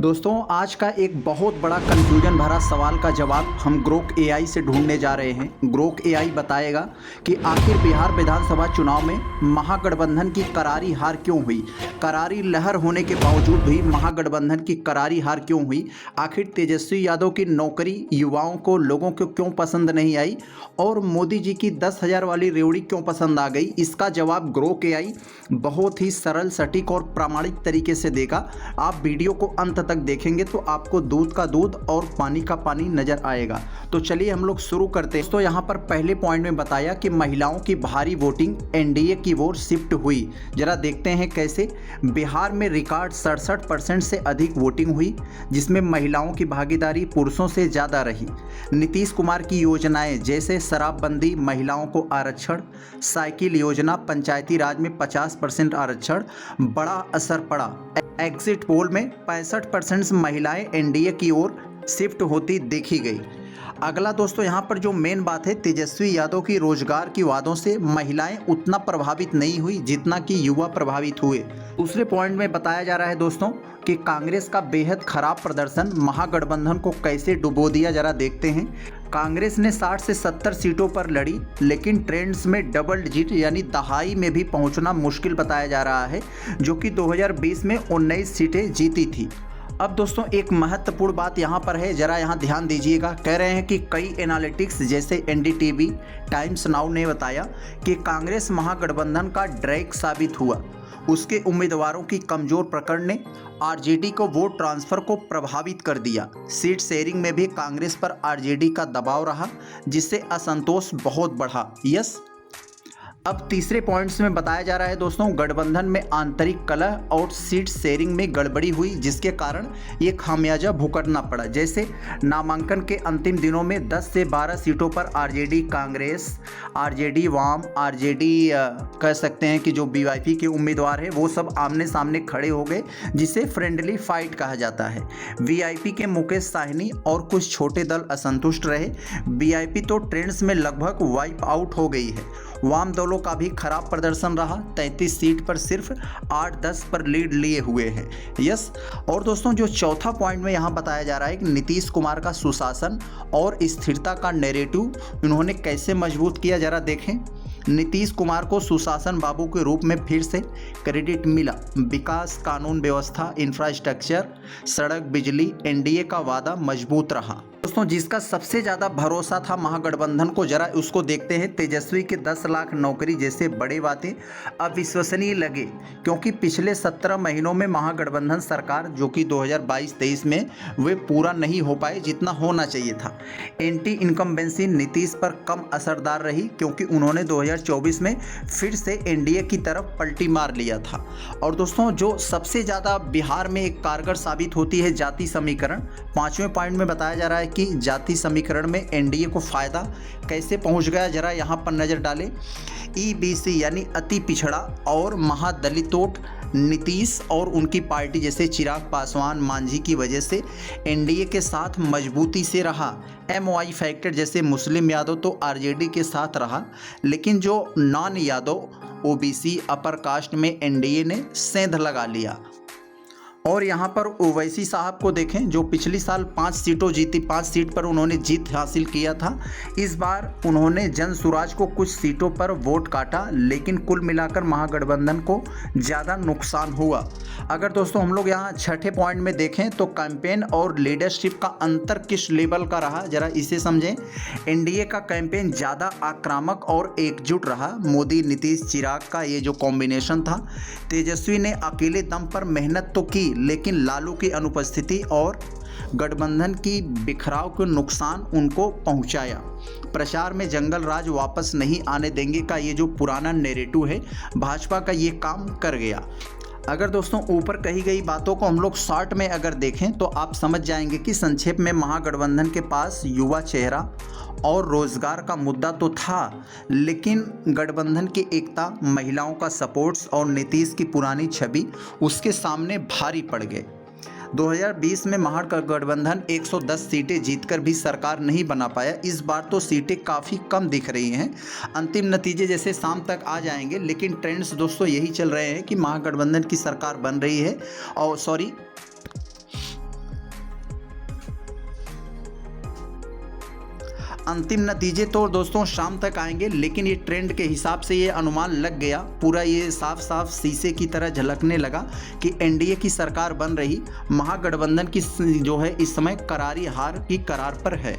दोस्तों आज का एक बहुत बड़ा कंफ्यूजन भरा सवाल का जवाब हम ग्रोक एआई से ढूंढने जा रहे हैं। ग्रोक एआई बताएगा कि आखिर बिहार विधानसभा चुनाव में महागठबंधन की करारी हार क्यों हुई। करारी लहर होने के बावजूद भी महागठबंधन की करारी हार क्यों हुई। आखिर तेजस्वी यादव की नौकरी युवाओं को, लोगों को क्यों पसंद नहीं आई और मोदी जी की 10,000 वाली रेवड़ी क्यों पसंद आ गई। इसका जवाब ग्रोक एआई बहुत ही सरल, सटीक और प्रामाणिक तरीके से देगा। आप वीडियो को अंत तक देखेंगे तो आपको दूध का दूध और पानी का पानी नजर आएगा। तो चलिए हम लोग शुरू करते हैं। तो यहाँ पर पहले पॉइंट में बताया कि महिलाओं की भारी वोटिंग एनडीए की ओर शिफ्ट हुई। जरा देखते हैं कैसे। बिहार में रिकॉर्ड 67% से अधिक वोटिंग हुई, जिसमें महिलाओं की भागीदारी पुरुषों से ज़्यादा रही। नीतीश कुमार की योजनाएं जैसे शराबबंदी, महिलाओं को आरक्षण, साइकिल योजना, पंचायती राज में 50% आरक्षण, बड़ा असर पड़ा। एग्जिट पोल में 65% महिलाएं एनडीए की ओर शिफ्ट होती देखी गई। अगला दोस्तों यहाँ पर जो मेन बात है, तेजस्वी यादव की रोजगार की वादों से महिलाएं उतना प्रभावित नहीं हुई जितना कि युवा प्रभावित हुए। दूसरे पॉइंट में बताया जा रहा है दोस्तों कि कांग्रेस का बेहद खराब प्रदर्शन महागठबंधन को कैसे डुबो दिया। जरा देखते हैं। कांग्रेस ने 60 से 70 सीटों पर लड़ी, लेकिन ट्रेंड्स में डबल डिजिट यानी दहाई में भी पहुंचना मुश्किल बताया जा रहा है, जो कि 2020 में 19 सीटें जीती थी। अब दोस्तों एक महत्वपूर्ण बात यहाँ पर है, जरा यहाँ ध्यान दीजिएगा। कह रहे हैं कि कई एनालिटिक्स जैसे एनडीटीवी, टाइम्स नाउ ने बताया कि कांग्रेस महागठबंधन का ड्रैग साबित हुआ। उसके उम्मीदवारों की कमजोर पकड़ ने आरजेडी को वोट ट्रांसफर को प्रभावित कर दिया। सीट शेयरिंग में भी कांग्रेस पर आरजेडी का दबाव रहा, जिससे असंतोष बहुत बढ़ा। यस। अब तीसरे पॉइंट्स में बताया जा रहा है दोस्तों, गठबंधन में आंतरिक कलह और सीट शेयरिंग में गड़बड़ी हुई, जिसके कारण ये खामियाजा भुगतना पड़ा। जैसे नामांकन के अंतिम दिनों में 10 से 12 सीटों पर आरजेडी कांग्रेस, आरजेडी वाम, आरजेडी कह सकते हैं कि जो बीवाईपी के उम्मीदवार हैं वो सब आमने सामने खड़े हो गए, जिसे फ्रेंडली फाइट कहा जाता है। वीआईपी के मुकेश साहनी और कुछ छोटे दल असंतुष्ट रहे। वीआईपी तो ट्रेंड्स में लगभग वाइप आउट हो गई है। वाम दलों का भी खराब प्रदर्शन रहा। 33 सीट पर सिर्फ 8-10 पर लीड लिए हुए हैं। यस। और दोस्तों जो चौथा पॉइंट में यहाँ बताया जा रहा है कि नीतीश कुमार का सुशासन और स्थिरता का नैरेटिव इन्होंने कैसे मजबूत किया, जरा देखें। नीतीश कुमार को सुशासन बाबू के रूप में फिर से क्रेडिट मिला। विकास, कानून व्यवस्था, इंफ्रास्ट्रक्चर, सड़क, बिजली, एनडीए का वादा मजबूत रहा। दोस्तों जिसका सबसे ज़्यादा भरोसा था महागठबंधन को, जरा उसको देखते हैं। तेजस्वी के 10 लाख नौकरी जैसे बड़े बातें अविश्वसनीय लगे, क्योंकि पिछले 17 महीनों में महागठबंधन सरकार जो कि 2022-23 में वे पूरा नहीं हो पाए जितना होना चाहिए था। एंटी इनकम्बेंसी नीतीश पर कम असरदार रही, क्योंकि उन्होंने 2024 में फिर से एनडीए की तरफ पलटी मार लिया था। और दोस्तों जो सबसे ज़्यादा बिहार में एक कारगर साबित होती है जाति समीकरण। 5वें पॉइंट में बताया जा रहा है कि जाति समीकरण में एनडीए को फायदा कैसे पहुंच गया, जरा यहां पर नजर डालें। ईबीसी यानी अति पिछड़ा और महादलितोट नीतीश और उनकी पार्टी जैसे चिराग पासवान, मांझी की वजह से एनडीए के साथ मजबूती से रहा। एमवाई फैक्टर जैसे मुस्लिम यादव तो आरजेडी के साथ रहा, लेकिन जो non Yadav, OBC, upper caste में एनडीए ने सेंध लगा लिया। और यहाँ पर ओवैसी साहब को देखें, जो पिछली साल 5 सीटों जीती, 5 सीट पर उन्होंने जीत हासिल किया था। इस बार उन्होंने जन सुराज को कुछ सीटों पर वोट काटा, लेकिन कुल मिलाकर महागठबंधन को ज़्यादा नुकसान हुआ। अगर दोस्तों हम लोग यहाँ छठे पॉइंट में देखें तो कैंपेन और लीडरशिप का अंतर किस लेवल का रहा, जरा इसे समझें। एनडीए का कैंपेन ज़्यादा आक्रामक और एकजुट रहा। मोदी, नीतीश, चिराग का ये जो कॉम्बिनेशन था। तेजस्वी ने अकेले दम पर मेहनत तो की, लेकिन लालू की अनुपस्थिति और गठबंधन की बिखराव को नुकसान उनको पहुंचाया। प्रचार में जंगल राज वापस नहीं आने देंगे का ये जो पुराना नैरेटिव है, भाजपा का ये काम कर गया। अगर दोस्तों ऊपर कही गई बातों को हम लोग शॉर्ट में अगर देखें तो आप समझ जाएंगे कि संक्षेप में महागठबंधन के पास युवा चेहरा और रोजगार का मुद्दा तो था, लेकिन गठबंधन की एकता, महिलाओं का सपोर्ट्स और नीतीश की पुरानी छवि उसके सामने भारी पड़ गए। 2020 में महागठबंधन 110 सीटें जीतकर भी सरकार नहीं बना पाया। इस बार तो सीटें काफ़ी कम दिख रही हैं। अंतिम नतीजे जैसे शाम तक आ जाएंगे, लेकिन ट्रेंड्स दोस्तों यही चल रहे हैं कि महागठबंधन की सरकार बन रही है। और अंतिम नतीजे तो दोस्तों शाम तक आएंगे, लेकिन ये ट्रेंड के हिसाब से ये अनुमान लग गया, पूरा ये साफ साफ शीशे की तरह झलकने लगा कि एनडीए की सरकार बन रही, महागठबंधन की जो है इस समय करारी हार की करार पर है।